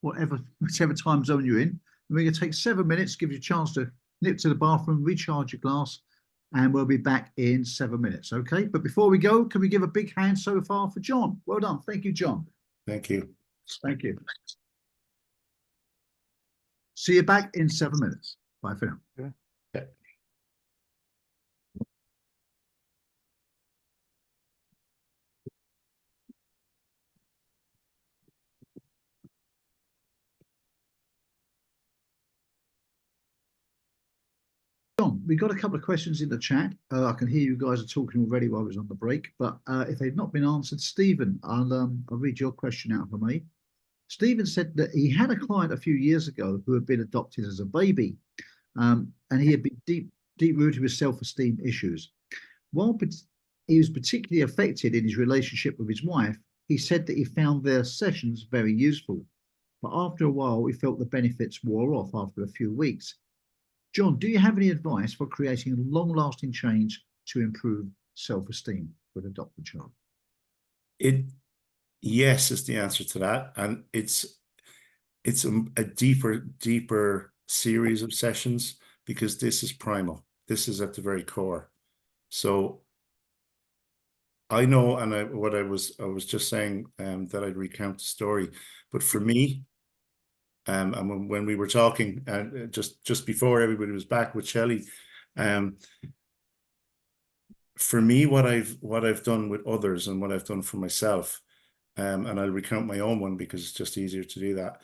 whichever time zone you're in. We're going to take 7 minutes, give you a chance to nip to the bathroom, recharge your glass, and we'll be back in 7 minutes. Okay. But before we go, can we give a big hand so far for John? Well done. Thank you, John. Thank you. Thank you. See you back in 7 minutes. Bye for now. Yeah. John, we got a couple of questions in the chat. I can hear you guys are talking already while I was on the break, but if they've not been answered, Stephen, I'll read your question out for me. Stephen said that he had a client a few years ago who had been adopted as a baby, and he had been deep-rooted with self-esteem issues. While he was particularly affected in his relationship with his wife, he said that he found their sessions very useful, but after a while, he felt the benefits wore off after a few weeks. John, do you have any advice for creating a long-lasting change to improve self-esteem for an adopted child? Yes is the answer to that, and it's a deeper series of sessions, because this is primal. This is at the very core. So I know, and I was just saying that I'd recount the story, but for me, and when we were talking, just before everybody was back with Shelley, for me, what I've done with others and what I've done for myself, and I'll recount my own one because it's just easier to do that,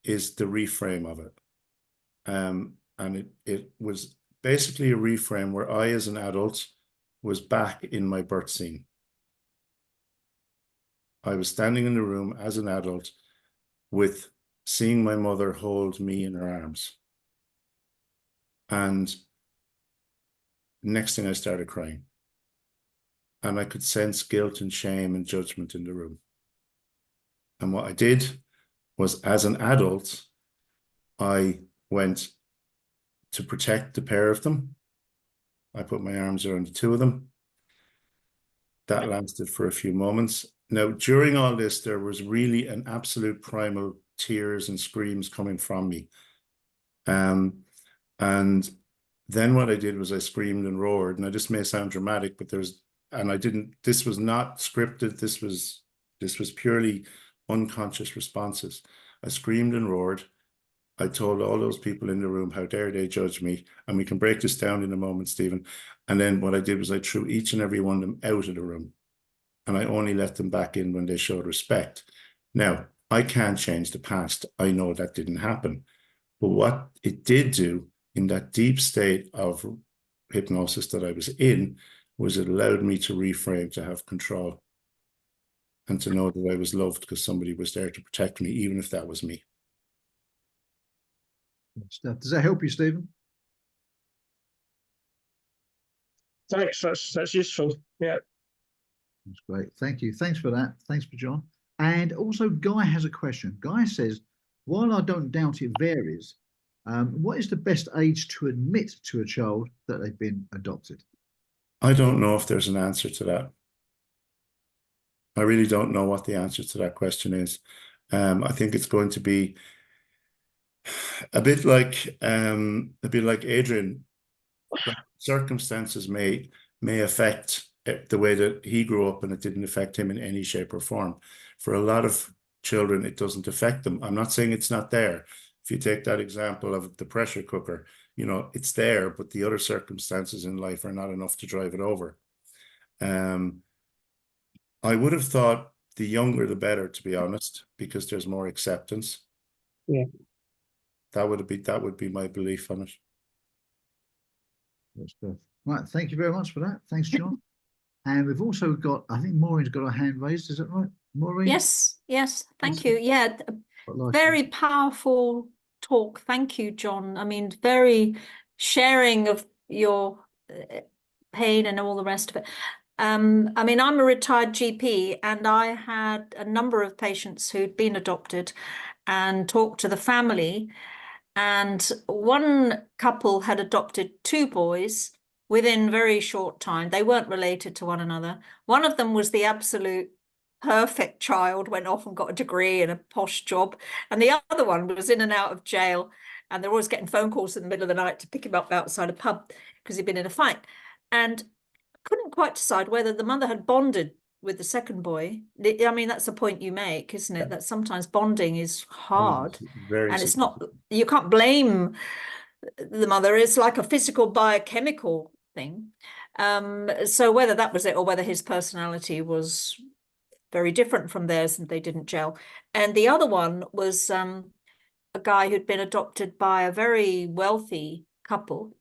is the reframe of it. And it was basically a reframe where I, as an adult, was back in my birth scene. I was standing in the room as an adult with seeing my mother hold me in her arms. And next thing I started crying. And I could sense guilt and shame and judgment in the room. And what I did was, as an adult, I went to protect the pair of them. I put my arms around the two of them. That lasted for a few moments. Now, during all this, there was really an absolute primal tears and screams coming from me. And then what I did was I screamed and roared. Now, this may sound dramatic, but this was not scripted. This was purely unconscious responses. I screamed and roared. I told all those people in the room, how dare they judge me? And we can break this down in a moment, Stephen. And then what I did was I threw each and every one of them out of the room. And I only let them back in when they showed respect. Now, I can't change the past. I know that didn't happen. But what it did do in that deep state of hypnosis that I was in was it allowed me to reframe, to have control, and to know that I was loved because somebody was there to protect me, even if that was me. Does that help you, Stephen? Thanks, that's useful. Yeah. That's great. Thank you. Thanks for that. Thanks for John. And also, Guy has a question. Guy says, while I don't doubt it varies, what is the best age to admit to a child that they've been adopted? I don't know if there's an answer to that. I really don't know what the answer to that question is. I think it's going to be a bit like Adrian. Circumstances may affect the way that he grew up, and it didn't affect him in any shape or form. For a lot of children, it doesn't affect them. I'm not saying it's not there. If you take that example of the pressure cooker, you know, it's there, but the other circumstances in life are not enough to drive it over. I would have thought the younger the better, to be honest, because there's more acceptance. Yeah. That would be my belief on it. That's good. Right. Thank you very much for that. Thanks, John. And we've also got, I think Maureen's got her hand raised. Is that right, Maureen? Yes. Thank you. Yeah. Very powerful talk. Thank you, John. I mean, very sharing of your pain and all the rest of it. I mean, I'm a retired GP, and I had a number of patients who'd been adopted and talked to the family. And one couple had adopted 2 boys within very short time. They weren't related to one another. One of them was the absolute perfect child, went off and got a degree and a posh job. And the other one was in and out of jail. And they're always getting phone calls in the middle of the night to pick him up outside a pub because he'd been in a fight. And couldn't quite decide whether the mother had bonded with the second boy. I mean, that's the point you make, isn't it? That sometimes bonding is hard. Very and it's not, you can't blame the mother. It's like a physical biochemical thing. So whether that was it or whether his personality was very different from theirs and they didn't gel. And the other one was a guy who'd been adopted by a very wealthy couple.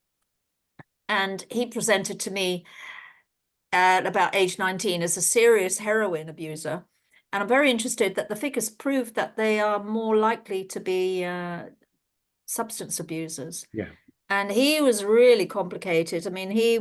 And he presented to me at about age 19 as a serious heroin abuser. And I'm very interested that the figures prove that they are more likely to be substance abusers. Yeah. And he was really complicated. I mean, he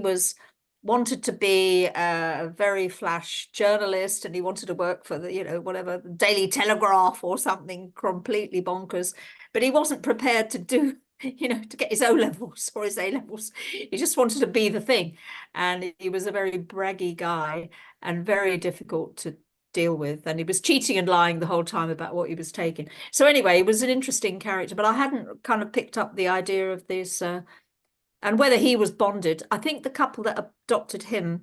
wanted to be a very flash journalist, and he wanted to work for the, whatever, the Daily Telegraph or something completely bonkers. But he wasn't prepared to do, to get his O-levels or his A-levels. He just wanted to be the thing. And he was a very braggy guy and very difficult to deal with. And he was cheating and lying the whole time about what he was taking. So anyway, he was an interesting character, but I hadn't kind of picked up the idea of this and whether he was bonded. I think the couple that adopted him,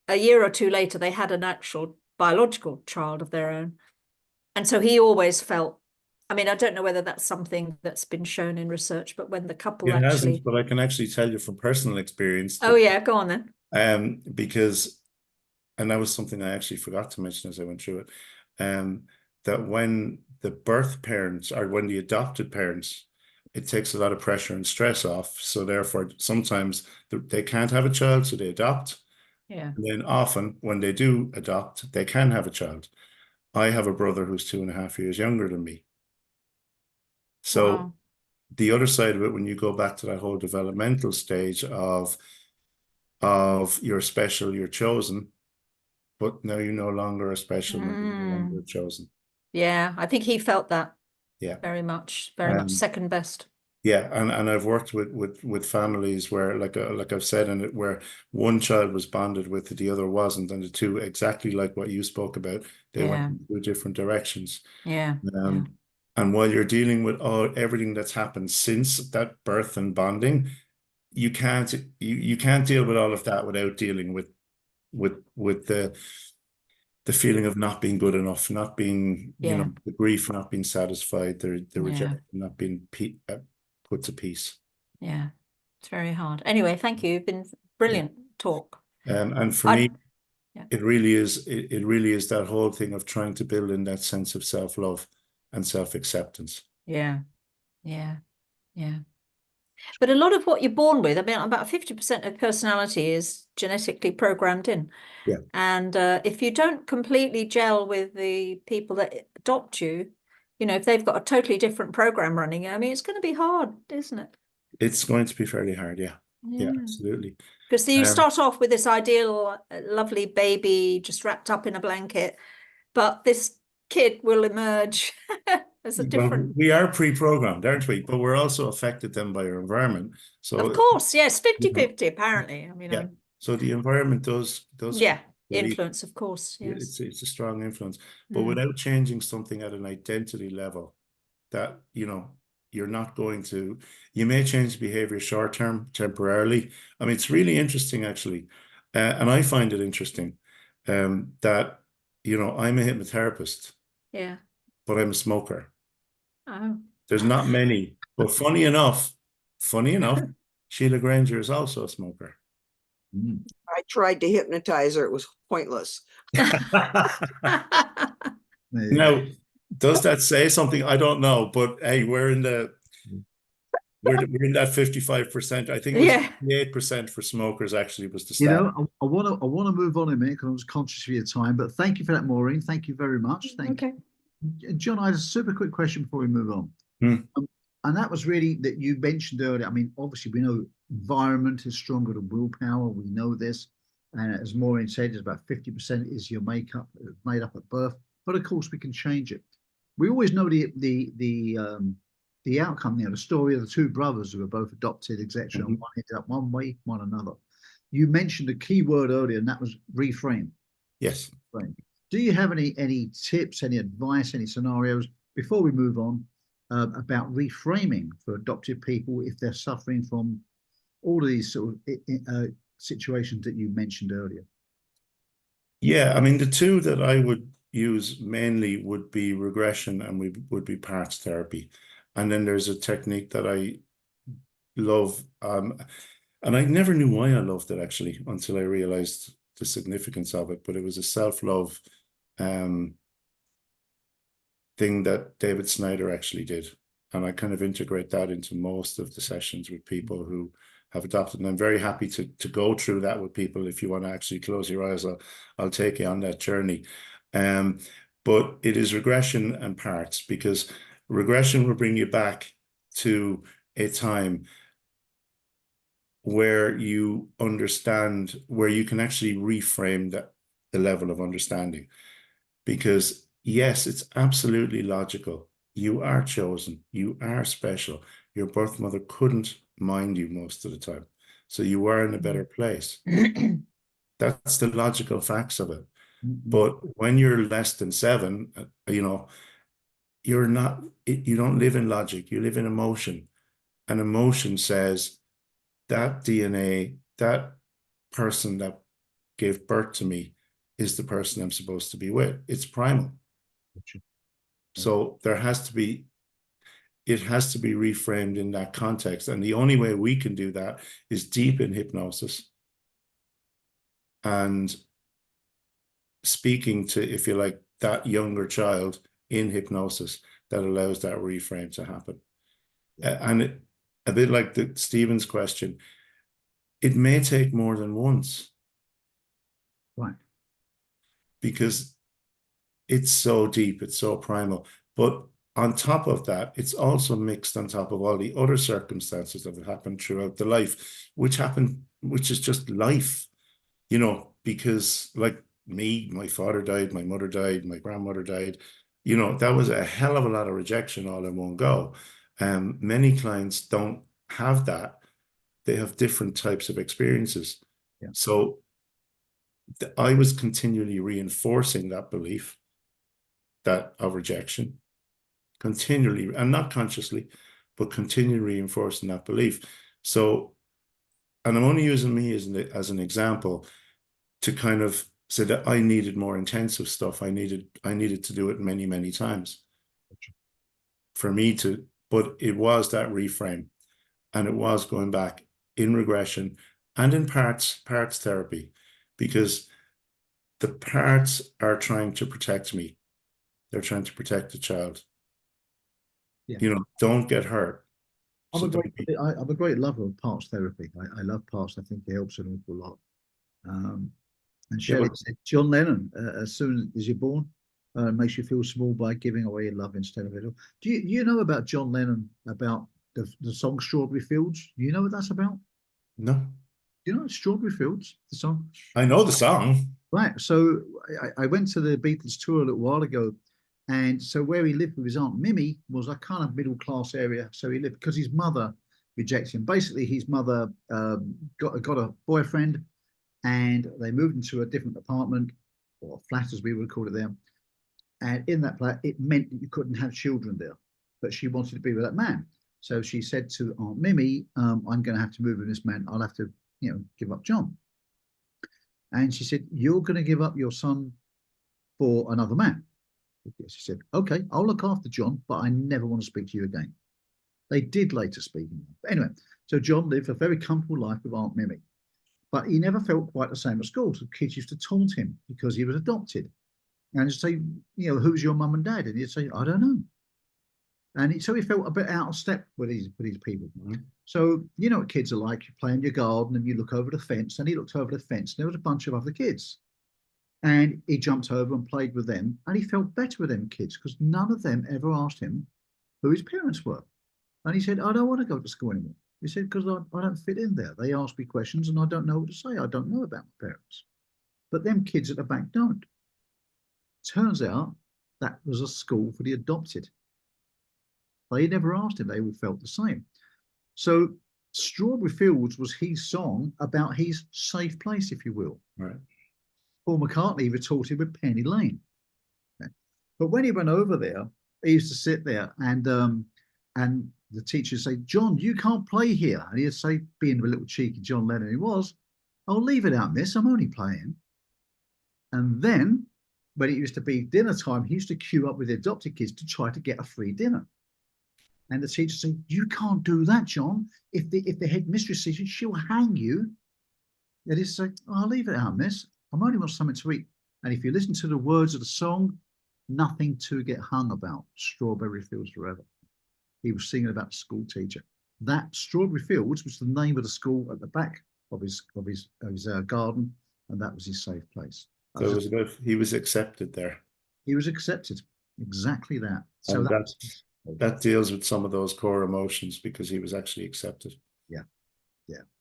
a year or two later, they had an actual biological child of their own. And so he always felt, I mean, I don't know whether that's something that's been shown in research, but when the couple It actually... hasn't, but I can actually tell you from personal experience. Oh, yeah, go on then. Because, and that was something I actually forgot to mention as I went through it, that when the birth parents or when the adopted parents, it takes a lot of pressure and stress off. So therefore, sometimes they can't have a child, so they adopt. Yeah. And then often when they do adopt, they can have a child. I have a brother who's 2.5 years younger than me. So Wow. the other side of it, when you go back to that whole developmental stage of you're special, you're chosen, but now you're no longer a special, you're no longer chosen. Yeah, I think he felt that. Yeah, very much second best. Yeah, and I've worked with families where, like I've said in it, where one child was bonded with the other wasn't, and the two, exactly like what you spoke about, they went in two different directions. Yeah. And while you're dealing with everything that's happened since that birth and bonding, you can't deal with all of that without dealing with the feeling of not being good enough, not being, the grief not being satisfied, the rejection not being put to peace. Yeah, it's very hard. Anyway, thank you. You've been brilliant talk. And for me, it really is that whole thing of trying to build in that sense of self-love and self-acceptance. Yeah. But a lot of what you're born with, I mean, about 50% of personality is genetically programmed in. Yeah. And if you don't completely gel with the people that adopt you, if they've got a totally different program running, I mean, it's going to be hard, isn't it? It's going to be fairly hard, yeah. Yeah, absolutely. Because you start off with this ideal, lovely baby just wrapped up in a blanket, but this kid will emerge as a different... Well, we are pre-programmed, aren't we? But we're also affected then by our environment. So of course, yes, 50-50 apparently. I mean, so the environment does influence, of course. Yes. It's a strong influence, but without changing something at an identity level, that you're not going to. You may change behavior short term, temporarily. I mean, it's really interesting actually, and I find it interesting that I'm a hypnotherapist. Yeah. But I'm a smoker. Oh. There's not many, but funny enough, Sheila Granger is also a smoker. I tried to hypnotize her. It was pointless. Now, does that say something? I don't know, but hey, we're in that 55%. I think it was 8% for smokers actually was the stat. I want to move on in a minute because I was conscious of your time, but thank you for that, Maureen. Thank you very much. Thank you. John, I had a super quick question before we move on. And that was really that you mentioned earlier. I mean, obviously we know environment is stronger than willpower. We know this. And as Maureen said, it's about 50% is your makeup, made up at birth. But of course we can change it. We always know the outcome, the story of the two brothers who were both adopted, etc. And one ended up one way, one another. You mentioned a key word earlier, and that was reframe. Yes. Reframe. Do you have any tips, any advice, any scenarios before we move on about reframing for adopted people if they're suffering from all of these sort of situations that you mentioned earlier? Yeah, I mean, the two that I would use mainly would be regression and would be parts therapy. And then there's a technique that I love, and I never knew why I loved it actually until I realized the significance of it. But it was a self-love thing that David Snyder actually did. And I kind of integrate that into most of the sessions with people who have adopted. And I'm very happy to go through that with people. If you want to actually close your eyes, I'll take you on that journey. But it is regression and parts, because regression will bring you back to a time where you understand, where you can actually reframe the level of understanding. Because yes, it's absolutely logical. You are chosen. You are special. Your birth mother couldn't mind you most of the time. So you were in a better place. That's the logical facts of it. But when you're less than 7, you're not, you don't live in logic. You live in emotion. And emotion says that DNA, that person that gave birth to me is the person I'm supposed to be with. It's primal. So it has to be reframed in that context. And the only way we can do that is deep in hypnosis and speaking to, if you like, that younger child in hypnosis that allows that reframe to happen. And a bit like Stephen's question, it may take more than once. Right. Because it's so deep, it's so primal. But on top of that, it's also mixed on top of all the other circumstances that have happened throughout the life, which is just life, because like me, my father died, my mother died, my grandmother died, that was a hell of a lot of rejection all in one go. Many clients don't have that. They have different types of experiences. Yeah. So I was continually reinforcing that belief of rejection, continually, and not consciously, but continually reinforcing that belief. So, and I'm only using me as an example to kind of say that I needed more intensive stuff. I needed to do it many, many times for me to, but it was that reframe, and it was going back in regression and in parts therapy, because the parts are trying to protect me. They're trying to protect the child. Yeah. Don't get hurt. I'm a great lover of parts therapy. I love parts. I think it helps an awful lot. And Shelley said, John Lennon, as soon as you're born, makes you feel small by giving away your love instead of it all. Do you know about John Lennon, about the song Strawberry Fields? Do you know what that's about? No. Do you know Strawberry Fields, the song? I know the song. Right. So I went to the Beatles tour a little while ago. And so where he lived with his Aunt Mimi was a kind of middle class area. So he lived, because his mother rejected him. Basically, his mother got a boyfriend, and they moved into a different apartment, or flat as we would call it there. And in that flat, it meant that you couldn't have children there. But she wanted to be with that man. So she said to Aunt Mimi, I'm going to have to move with this man. I'll have to, give up John. And she said, you're going to give up your son for another man. She said, okay, I'll look after John, but I never want to speak to you again. They did later speak. But anyway, so John lived a very comfortable life with Aunt Mimi, but he never felt quite the same at school. So kids used to taunt him because he was adopted. And he'd say, who's your mum and dad? And he'd say, I don't know. And so he felt a bit out of step with these people. Mm-hmm. So, you know what kids are like. You play in your garden and you look over the fence, and he looked over the fence and there was a bunch of other kids. And he jumped over and played with them, and he felt better with them kids because none of them ever asked him who his parents were. And he said, I don't want to go to school anymore. He said, because I don't fit in there. They ask me questions and I don't know what to say. I don't know about my parents. But them kids at the back don't. Turns out that was a school for the adopted. They never asked him. They all felt the same. So Strawberry Fields was his song about his safe place, if you will. Right. Paul McCartney retorted with Penny Lane. Okay. But when he went over there, he used to sit there and the teacher would say, John, you can't play here. And he'd say, being a little cheeky John Lennon he was, I'll leave it out, miss, I'm only playing. And then when it used to be dinner time, he used to queue up with the adopted kids to try to get a free dinner. And the teacher said, you can't do that, John. If the headmistress sees you, she'll hang you. And he'd say, oh, I'll leave it out, miss. I'm only want something to eat. And if you listen to the words of the song, nothing to get hung about. Strawberry Fields Forever. He was singing about the school teacher. That Strawberry Fields was the name of the school at the back of his garden, and that was his safe place. So it was about, he was accepted there. He was accepted. Exactly that. So and that deals with some of those core emotions because he was actually accepted. Yeah.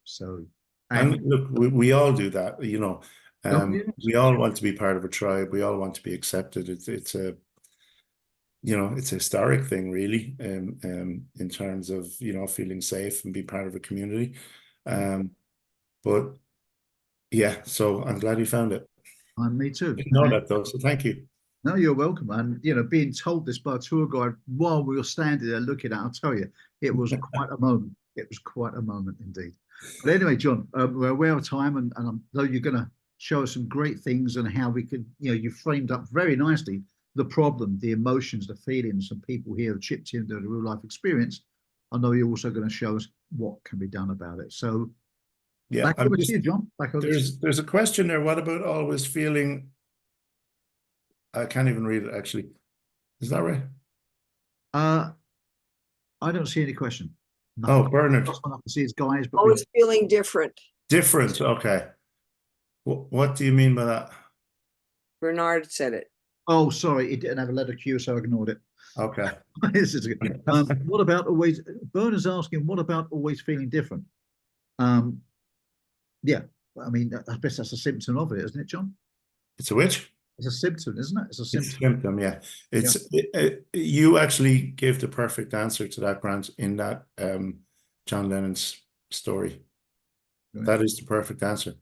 So, and look, we all do that, you know. We all want to be part of a tribe. We all want to be accepted. It's a, you know, it's a historic thing, really, in terms of, you know, feeling safe and being part of a community. But yeah, so I'm glad you found it. And me too. I didn't know that though, so thank you. No, you're welcome. And, you know, being told this by a tour guide while we were standing there looking at it, I'll tell you, it was quite a moment. It was quite a moment indeed. But anyway, John, we're aware of time, and I know you're going to show us some great things and how we could, you know, you framed up very nicely the problem, the emotions, the feelings, and people here have chipped into the real life experience. I know you're also going to show us what can be done about it. So yeah, back over to you, John. Back over there's a question there. What about always feeling? I can't even read it actually. Is that right? I don't see any question. Nothing. Oh, Bernard. I can see his guys, but always feeling different. Different. Okay. What do you mean by that? Bernard said it. Oh, sorry, it didn't have a letter Q, so I ignored it. Okay. What about always? Bernard's asking, what about always feeling different? Yeah, I mean, I guess that's a symptom of it, isn't it, John? It's a which? It's a symptom, isn't it? It's a symptom. It's a symptom, yeah. It's you actually gave the perfect answer to that, Grant, in that John Lennon's story. Right. That is the perfect answer.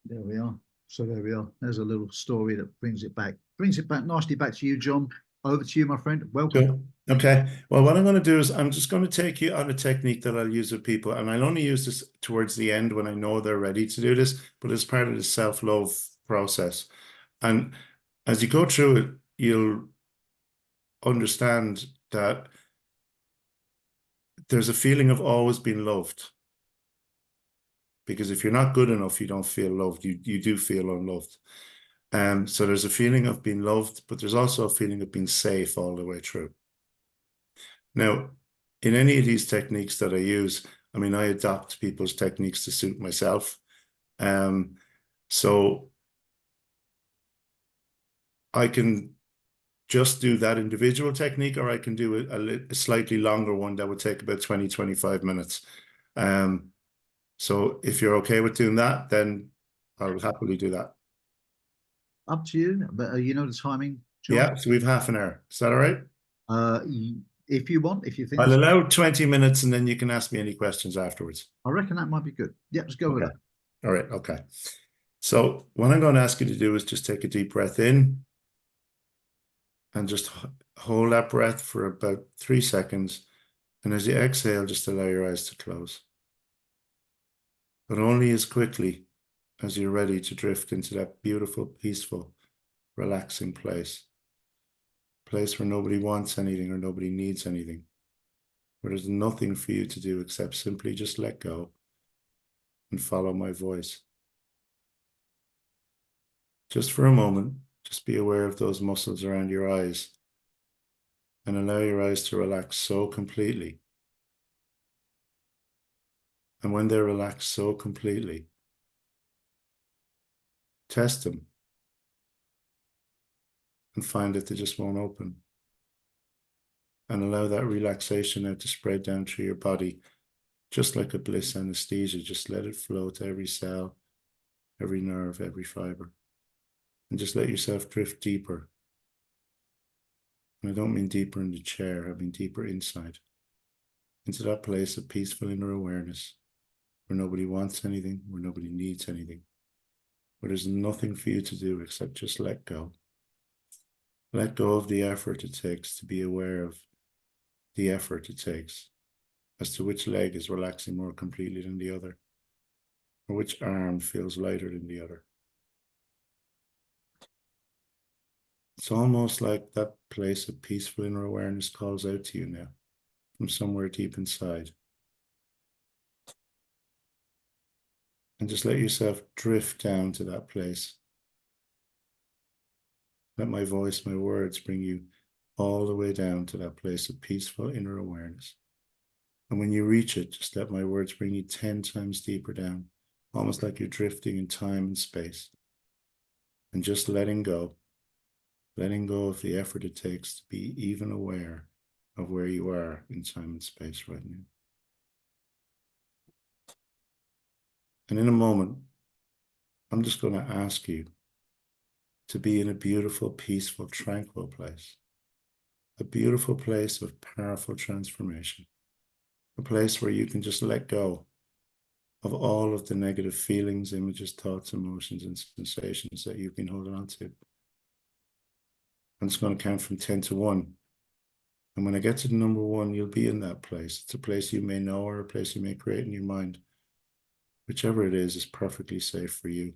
There we are. So there we are. There's a little story that brings it back nicely back to you, John. Over to you, my friend. Welcome. Cool. Okay. Well, what I'm going to do is I'm just going to take you on a technique that I'll use with people, and I'll only use this towards the end when I know they're ready to do this, but it's part of the self-love process. And as you go through it, you'll understand that there's a feeling of always being loved. Because if you're not good enough, you don't feel loved. You do feel unloved. So there's a feeling of being loved, but there's also a feeling of being safe all the way through. Now, in any of these techniques that I use, I mean, I adapt people's techniques to suit myself. So I can just do that individual technique, or I can do a slightly longer one that would take about 20, 25 minutes. So if you're okay with doing that, then I'll happily do that. Up to you, but you know the timing, John? Yeah, so we've half an hour. Is that all right? If you want, if you think. I'll allow 20 minutes and then you can ask me any questions afterwards. I reckon that might be good. Yeah, let's go with that. All right, okay. So what I'm going to ask you to do is just take a deep breath in and just hold that breath for about 3 seconds. And as you exhale, just allow your eyes to close. But only as quickly as you're ready to drift into that beautiful, peaceful, relaxing place. Place where nobody wants anything or nobody needs anything. Where there's nothing for you to do except simply just let go and follow my voice. Just for a moment, just be aware of those muscles around your eyes and allow your eyes to relax so completely. And when they're relaxed so completely, test them and find that they just won't open. And allow that relaxation now to spread down through your body, just like a bliss anesthesia. Just let it flow to every cell, every nerve, every fiber. And just let yourself drift deeper. And I don't mean deeper in the chair, I mean deeper inside. Into that place of peaceful inner awareness, where nobody wants anything, where nobody needs anything, where there's nothing for you to do except just let go. Let go of the effort it takes to be aware of the effort it takes as to which leg is relaxing more completely than the other, or which arm feels lighter than the other. It's almost like that place of peaceful inner awareness calls out to you now from somewhere deep inside. And just let yourself drift down to that place. Let my voice, my words bring you all the way down to that place of peaceful inner awareness. And when you reach it, just let my words bring you 10 times deeper down, almost like you're drifting in time and space. And just letting go of the effort it takes to be even aware of where you are in time and space right now. And in a moment, I'm just going to ask you to be in a beautiful, peaceful, tranquil place. A beautiful place of powerful transformation. A place where you can just let go of all of the negative feelings, images, thoughts, emotions, and sensations that you've been holding on to. I'm just going to count from 10 to 1. And when I get to the number 1, you'll be in that place. It's a place you may know or a place you may create in your mind. Whichever it is perfectly safe for you.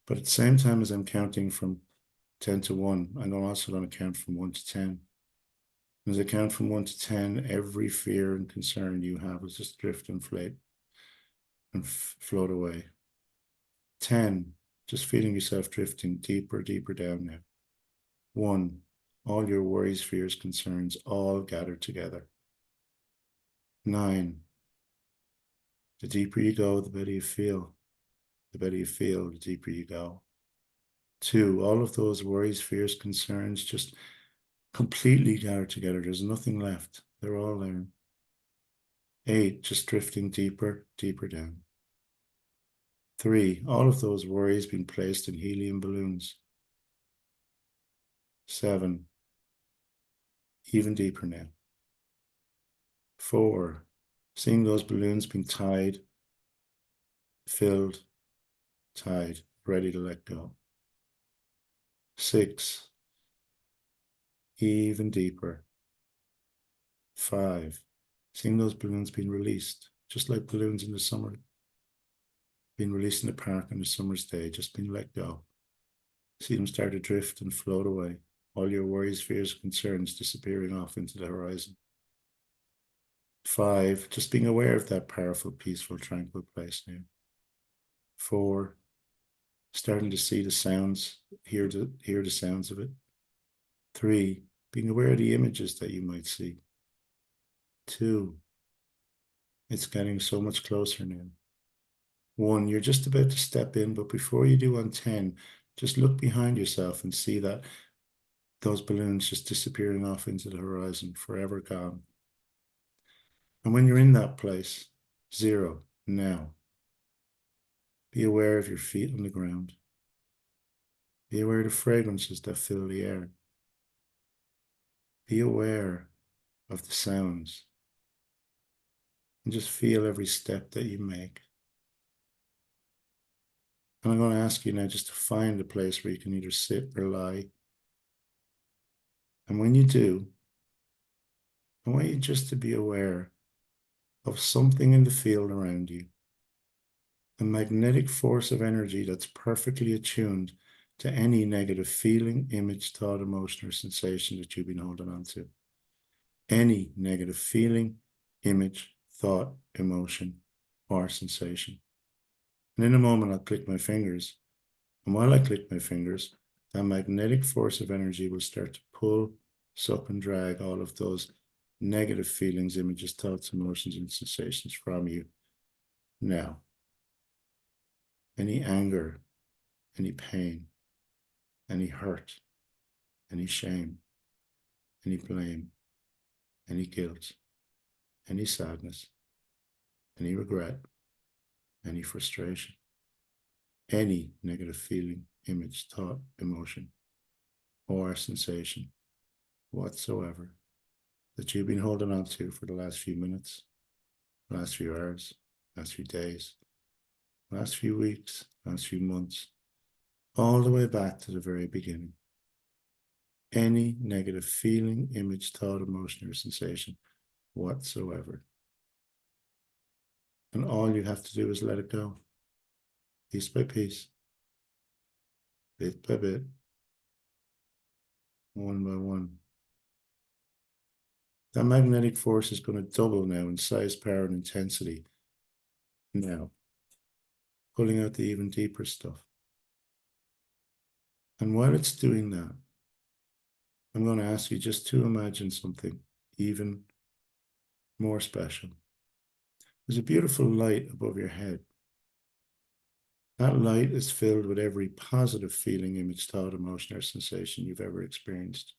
But at the same time as I'm counting from 10 to 1, I'm also going to count from 1 to 10. And as I count from 1 to 10, every fear and concern you have will just drift and float away. 10, just feeling yourself drifting deeper, deeper down now. 1, all your worries, fears, concerns, all gathered together. 9, the deeper you go, the better you feel. The better you feel, the deeper you go. 2, all of those worries, fears, concerns just completely gathered together. There's nothing left. They're all there. 8, just drifting deeper, deeper down. 3, all of those worries being placed in helium balloons. 7, even deeper now. 4, seeing those balloons being tied, filled, tied, ready to let go. 6, even deeper. 5, seeing those balloons being released, just like balloons in the summer, being released in the park on a summer's day, just being let go. See them start to drift and float away. All your worries, fears, concerns disappearing off into the horizon. 5, just being aware of that powerful, peaceful, tranquil place now. 4, starting to see the sounds, hear the sounds of it. 3, being aware of the images that you might see. 2, it's getting so much closer now. 1, you're just about to step in, but before you do on 10, just look behind yourself and see that those balloons just disappearing off into the horizon, forever gone. And when you're in that place, 0, now, be aware of your feet on the ground. Be aware of the fragrances that fill the air. Be aware of the sounds. And just feel every step that you make. And I'm going to ask you now just to find a place where you can either sit or lie. And when you do, I want you just to be aware of something in the field around you. A magnetic force of energy that's perfectly attuned to any negative feeling, image, thought, emotion, or sensation that you've been holding on to. Any negative feeling, image, thought, emotion, or sensation. And in a moment, I'll click my fingers. And while I click my fingers, that magnetic force of energy will start to pull, suck, and drag all of those negative feelings, images, thoughts, emotions, and sensations from you now. Any anger, any pain, any hurt, any shame, any blame, any guilt, any sadness, any regret, any frustration, any negative feeling, image, thought, emotion, or sensation whatsoever that you've been holding on to for the last few minutes, last few hours, last few days, last few weeks, last few months, all the way back to the very beginning. Any negative feeling, image, thought, emotion, or sensation whatsoever. And all you have to do is let it go, piece by piece, bit by bit, one by one. That magnetic force is going to double now in size, power, and intensity. Now, pulling out the even deeper stuff. And while it's doing that, I'm going to ask you just to imagine something even more special. There's a beautiful light above your head. That light is filled with every positive feeling, image, thought, emotion, or sensation you've ever experienced.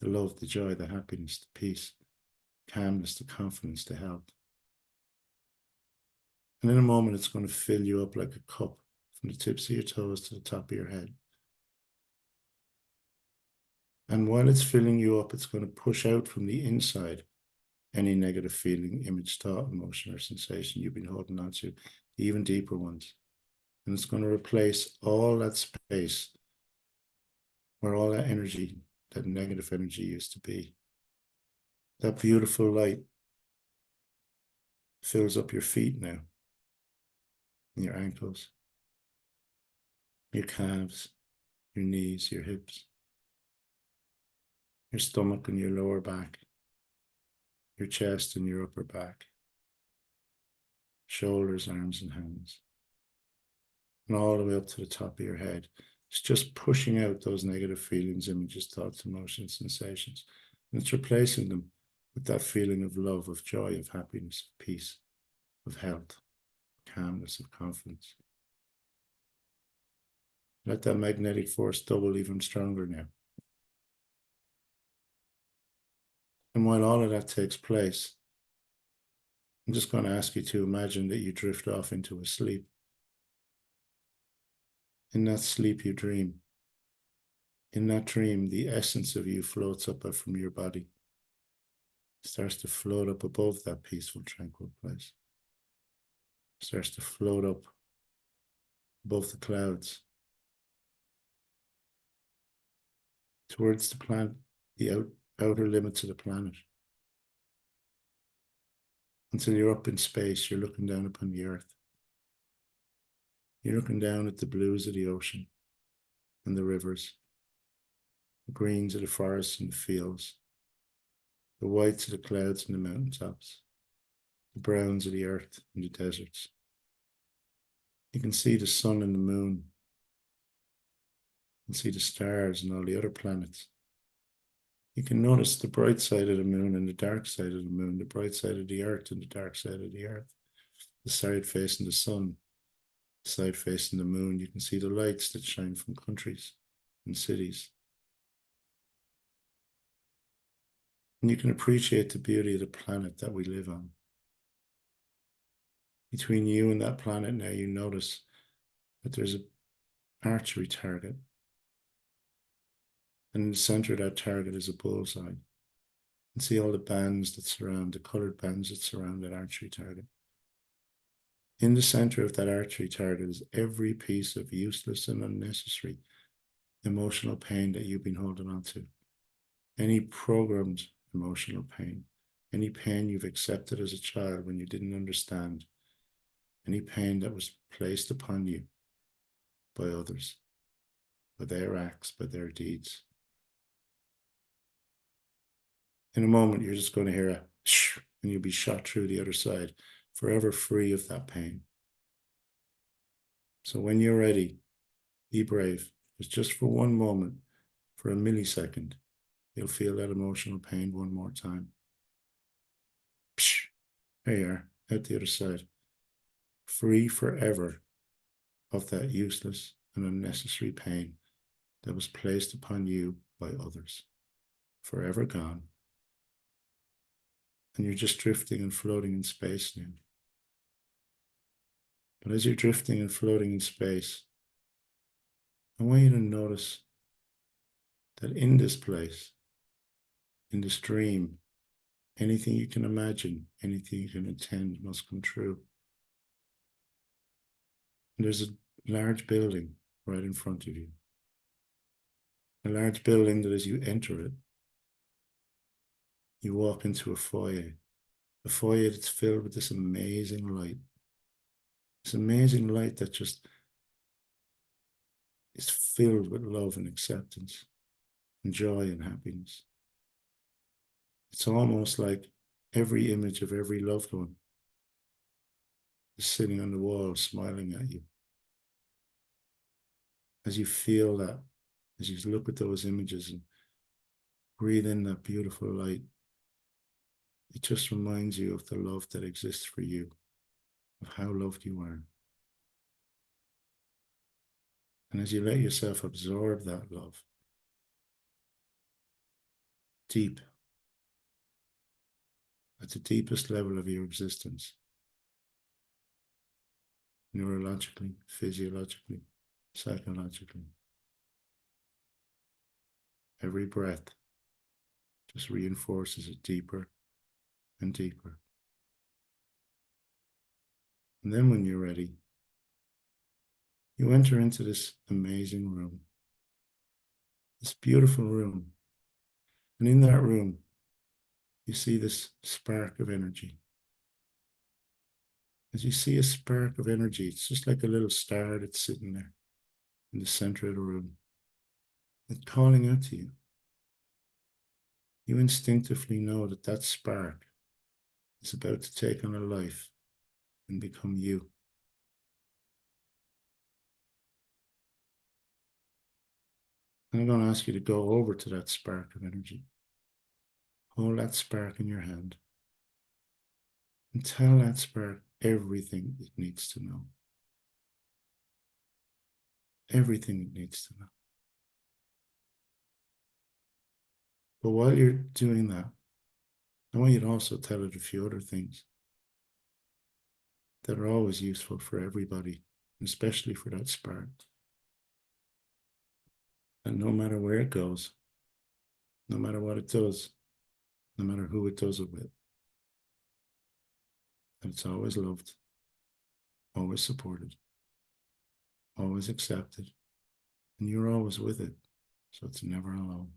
The love, the joy, the happiness, the peace, calmness, the confidence, the health. And in a moment, it's going to fill you up like a cup from the tips of your toes to the top of your head. And while it's filling you up, it's going to push out from the inside any negative feeling, image, thought, emotion, or sensation you've been holding on to, the even deeper ones. And it's going to replace all that space where all that energy, that negative energy used to be. That beautiful light fills up your feet now, and your ankles, your calves, your knees, your hips, your stomach and your lower back, your chest and your upper back, shoulders, arms, and hands, and all the way up to the top of your head. It's just pushing out those negative feelings, images, thoughts, emotions, sensations, and it's replacing them with that feeling of love, of joy, of happiness, of peace, of health, calmness, of confidence. Let that magnetic force double even stronger now. And while all of that takes place, I'm just going to ask you to imagine that you drift off into a sleep. In that sleep, you dream. In that dream, the essence of you floats up from your body. It starts to float up above that peaceful, tranquil place. It starts to float up above the clouds towards the planet, the outer limits of the planet. Until you're up in space, you're looking down upon the earth. You're looking down at the blues of the ocean and the rivers, the greens of the forests and the fields, the whites of the clouds and the mountaintops, the browns of the earth and the deserts. You can see the sun and the moon. You can see the stars and all the other planets. You can notice the bright side of the moon and the dark side of the moon, the bright side of the earth and the dark side of the earth, the side facing the sun, the side facing the moon. You can see the lights that shine from countries and cities. And you can appreciate the beauty of the planet that we live on. Between you and that planet now, you notice that there's an archery target. And in the center of that target is a bullseye. You can see all the bands that surround, the colored bands that surround that archery target. In the center of that archery target is every piece of useless and unnecessary emotional pain that you've been holding on to. Any programmed emotional pain, any pain you've accepted as a child when you didn't understand, any pain that was placed upon you by others, by their acts, by their deeds. In a moment, you're just going to hear a shh, and you'll be shot through the other side, forever free of that pain. So when you're ready, be brave. It's just for one moment, for a millisecond, you'll feel that emotional pain one more time. Psh, there you are, out the other side. Free forever of that useless and unnecessary pain that was placed upon you by others. Forever gone. And you're just drifting and floating in space now. But as you're drifting and floating in space, I want you to notice that in this place, in this dream, anything you can imagine, anything you can intend must come true. And there's a large building right in front of you. A large building that as you enter it, you walk into a foyer that's filled with this amazing light. This amazing light that just is filled with love and acceptance and joy and happiness. It's almost like every image of every loved one is sitting on the wall smiling at you. As you feel that, as you look at those images and breathe in that beautiful light, it just reminds you of the love that exists for you, of how loved you are. And as you let yourself absorb that love, deep, at the deepest level of your existence, neurologically, physiologically, psychologically, every breath just reinforces it deeper and deeper. And then when you're ready, you enter into this amazing room, this beautiful room. And in that room, you see this spark of energy. As you see a spark of energy, it's just like a little star that's sitting there in the center of the room. It's calling out to you. You instinctively know that that spark is about to take on a life and become you. And I'm going to ask you to go over to that spark of energy. Hold that spark in your hand and tell that spark everything it needs to know. Everything it needs to know. But while you're doing that, I want you to also tell it a few other things that are always useful for everybody, especially for that spark. And no matter where it goes, no matter what it does, no matter who it does it with, that it's always loved, always supported, always accepted, and you're always with it, so it's never alone.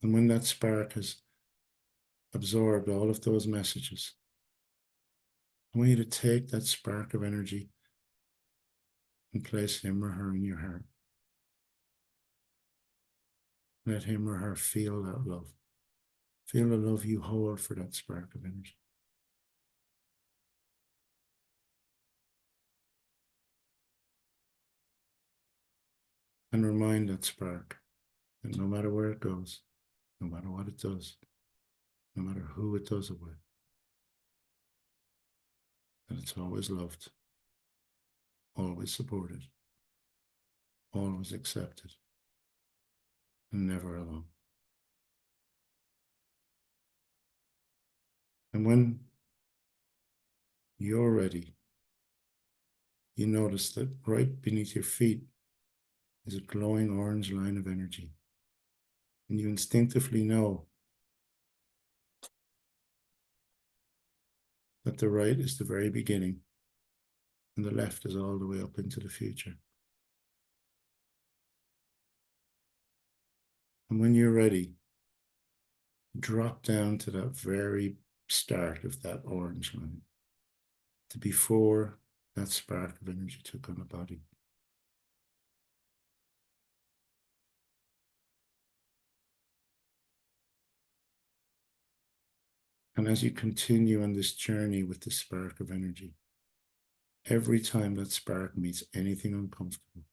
And when that spark has absorbed all of those messages, I want you to take that spark of energy and place him or her in your heart. Let him or her feel that love. Feel the love you hold for that spark of energy. And remind that spark that no matter where it goes, no matter what it does, no matter who it does it with, that it's always loved, always supported, always accepted, and never alone. And when you're ready, you notice that right beneath your feet is a glowing orange line of energy. And you instinctively know that the right is the very beginning and the left is all the way up into the future. And when you're ready, drop down to that very start of that orange line, to before that spark of energy took on a body. And as you continue on this journey with the spark of energy, every time that spark meets anything uncomfortable,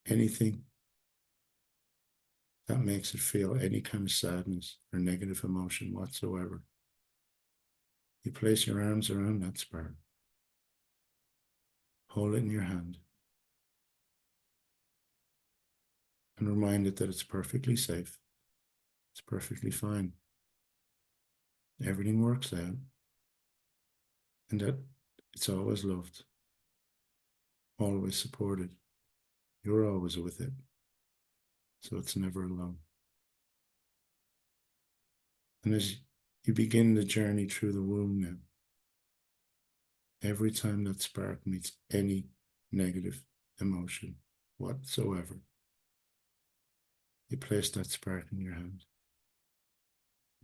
anything that makes it feel any kind of sadness or negative emotion whatsoever, you place your arms around that spark, hold it in your hand, and remind it that it's perfectly safe, it's perfectly fine, everything works out, and that it's always loved, always supported, you're always with it, so it's never alone. And as you begin the journey through the womb now, every time that spark meets any negative emotion whatsoever, you place that spark in your hand.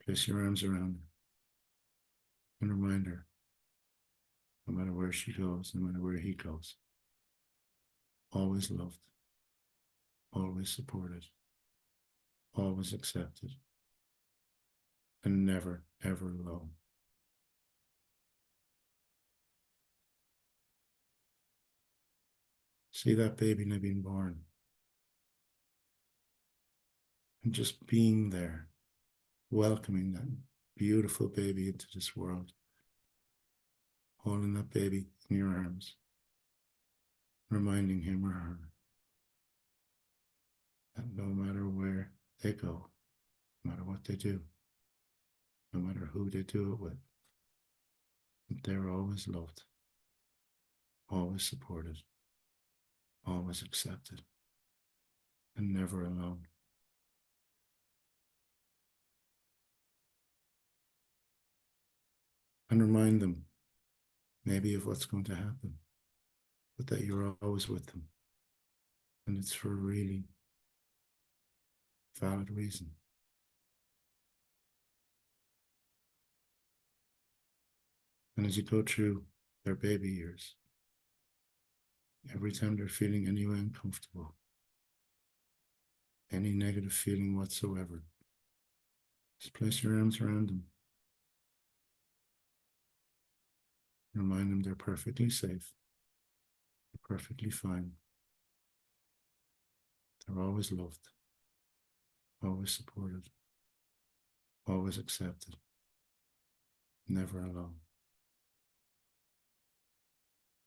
Place your arms around her and remind her, no matter where she goes, no matter where he goes, always loved, always supported, always accepted, and never, ever alone. See that baby now being born, and just being there, welcoming that beautiful baby into this world, holding that baby in your arms, reminding him or her that no matter where they go, no matter what they do, no matter who they do it with, they're always loved, always supported, always accepted, and never alone. And remind them maybe of what's going to happen, but that you're always with them. And it's for a really valid reason. And as you go through their baby years, every time they're feeling any way uncomfortable, any negative feeling whatsoever, just place your arms around them. Remind them they're perfectly safe, they're perfectly fine. They're always loved, always supported, always accepted, never alone.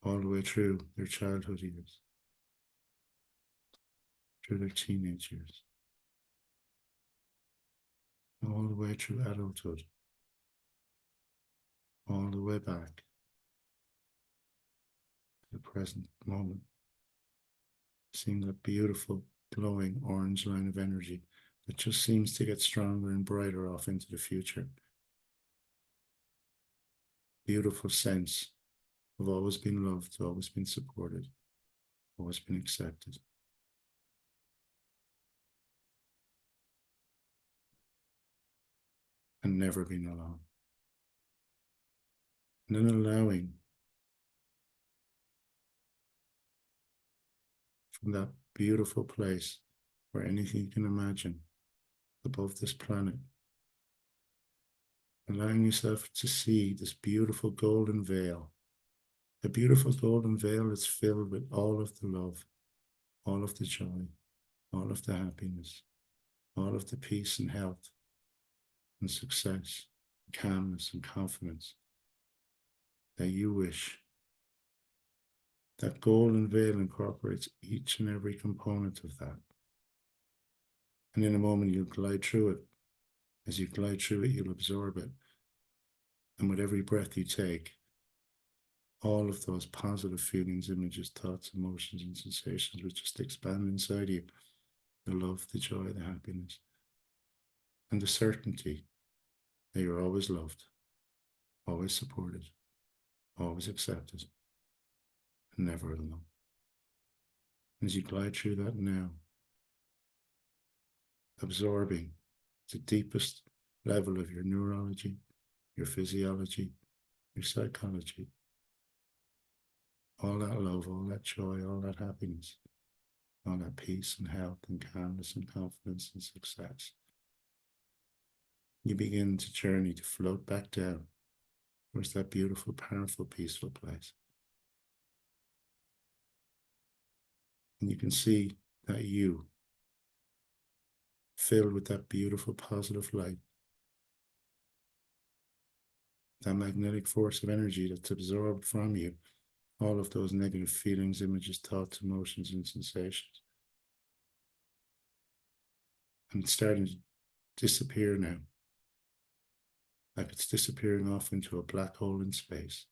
All the way through their childhood years, through their teenage years, all the way through adulthood, all the way back to the present moment, seeing that beautiful glowing orange line of energy that just seems to get stronger and brighter off into the future. Beautiful sense of always been loved, always been supported, always been accepted. And never been alone. And then allowing from that beautiful place where anything you can imagine above this planet, allowing yourself to see this beautiful golden veil, a beautiful golden veil that's filled with all of the love, all of the joy, all of the happiness, all of the peace and health and success, calmness and confidence that you wish. That golden veil incorporates each and every component of that. And in a moment, you'll glide through it. As you glide through it, you'll absorb it. And with every breath you take, all of those positive feelings, images, thoughts, emotions, and sensations will just expand inside you. The love, the joy, the happiness, and the certainty that you're always loved, always supported, always accepted, and never alone. As you glide through that now, absorbing the deepest level of your neurology, your physiology, your psychology, all that love, all that joy, all that happiness, all that peace and health and calmness and confidence and success. You begin to journey to float back down towards that beautiful, powerful, peaceful place. And you can see that you, filled with that beautiful, positive light, that magnetic force of energy that's absorbed from you, all of those negative feelings, images, thoughts, emotions, and sensations. And it's starting to disappear now, like it's disappearing off into a black hole in space.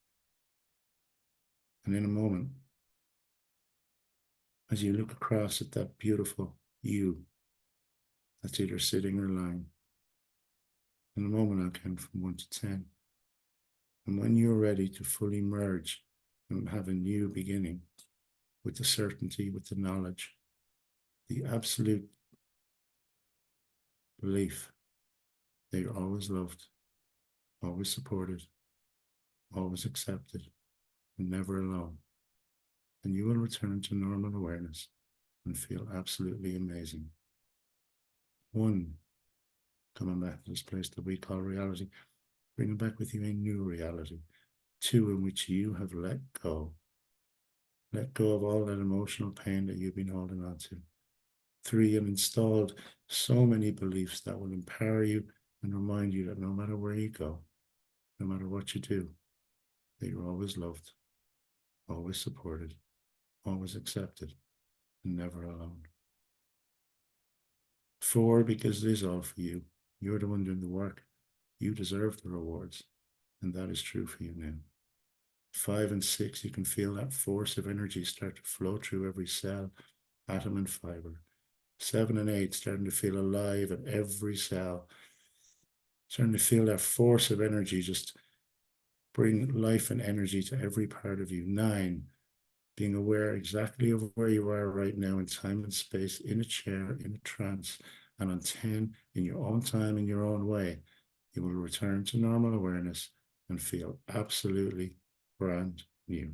And in a moment, as you look across at that beautiful you that's either sitting or lying, in a moment I'll count from 1 to 10. And when you're ready to fully merge and have a new beginning with the certainty, with the knowledge, the absolute belief that you're always loved, always supported, always accepted, and never alone. And you will return to normal awareness and feel absolutely amazing. 1, coming back to this place that we call reality, bringing back with you a new reality. 2, in which you have let go of all that emotional pain that you've been holding on to. 3, and installed so many beliefs that will empower you and remind you that no matter where you go, no matter what you do, that you're always loved, always supported, always accepted, and never alone. 4, because it is all for you. You're the one doing the work. You deserve the rewards, and that is true for you now. 5 and 6, you can feel that force of energy start to flow through every cell, atom, and fiber. 7 and 8, starting to feel alive at every cell. Starting to feel that force of energy just bring life and energy to every part of you. 9, being aware exactly of where you are right now in time and space, in a chair, in a trance. And on 10, in your own time, in your own way, you will return to normal awareness and feel absolutely brand new.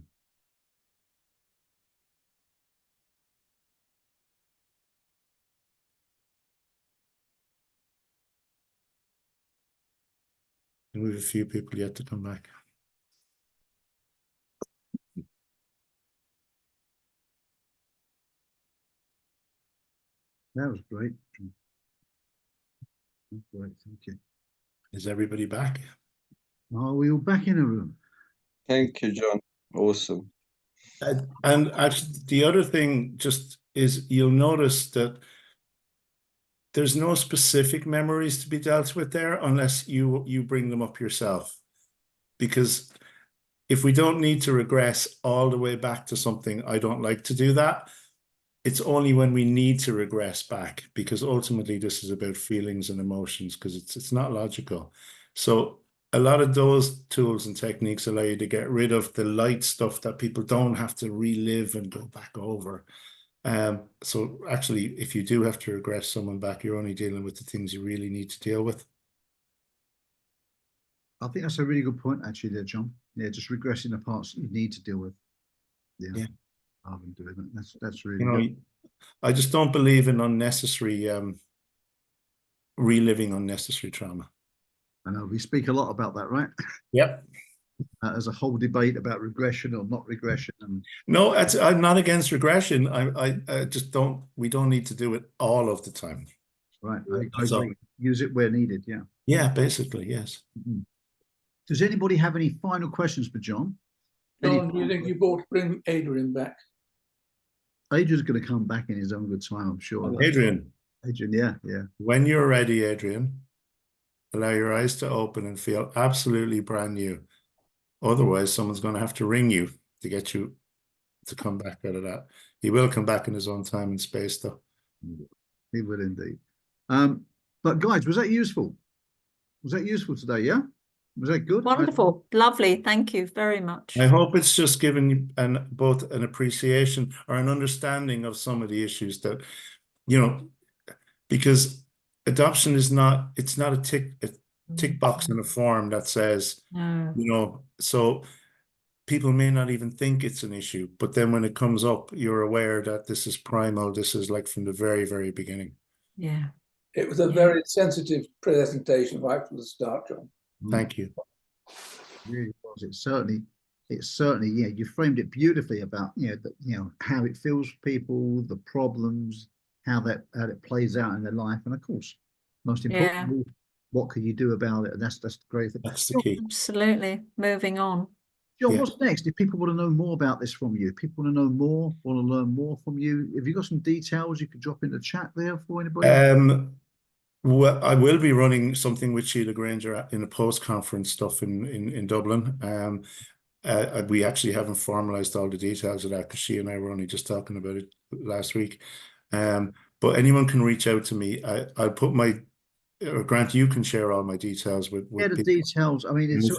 And we have a few people yet to come back. That was great. Great, thank you. Is everybody back? Are we all back in the room? Thank you, John. Awesome. And actually, the other thing just is you'll notice that there's no specific memories to be dealt with there unless you bring them up yourself. Because if we don't need to regress all the way back to something, I don't like to do that. It's only when we need to regress back, because ultimately this is about feelings and emotions, because it's not logical. So a lot of those tools and techniques allow you to get rid of the light stuff that people don't have to relive and go back over. So actually, if you do have to regress someone back, you're only dealing with the things you really need to deal with. I think that's a really good point, actually, there, John. Yeah, just regressing the parts you need to deal with. Yeah. Rather than doing that. That's really good. I just don't believe in unnecessary reliving unnecessary trauma. I know we speak a lot about that, right? Yep. There's a whole debate about regression or not regression. And no, I'm not against regression. I just don't. We don't need to do it all of the time. Right. I agree. Use it where needed. Yeah. Yeah. Basically, yes. Mm-hmm. Does anybody have any final questions for John? John, do you think you ought to bring Adrian back? Adrian's going to come back in his own good time, I'm sure. Adrian, yeah. When you're ready, Adrian, allow your eyes to open and feel absolutely brand new. Otherwise, someone's going to have to ring you to get you to come back out of that. He will come back in his own time and space, though. He will indeed. But guys, was that useful? Was that useful today? Yeah. Was that good? Wonderful. Lovely. Thank you very much. I hope it's just given you both an appreciation or an understanding of some of the issues that, because adoption is not, it's not a tick box in a form that says, so people may not even think it's an issue, but then when it comes up, you're aware that this is primal. This is like from the very, very beginning. Yeah. It was a very sensitive presentation right from the start, John. Thank you. It really was. It's certainly, yeah, you framed it beautifully about, how it feels for people, the problems, how it plays out in their life. And of course, most importantly, what can you do about it? And that's the great thing. That's the key. Absolutely. Moving on. John, what's next? If people want to know more about this from you, people want to know more, want to learn more from you, have you got some details you could drop in the chat there for anybody? Well, I will be running something with Sheila Granger in a post-conference stuff in Dublin. We actually haven't formalized all the details of that because she and I were only just talking about it last week. But anyone can reach out to me. I'll put or Grant, you can share all my details with the people. Details. I mean, it's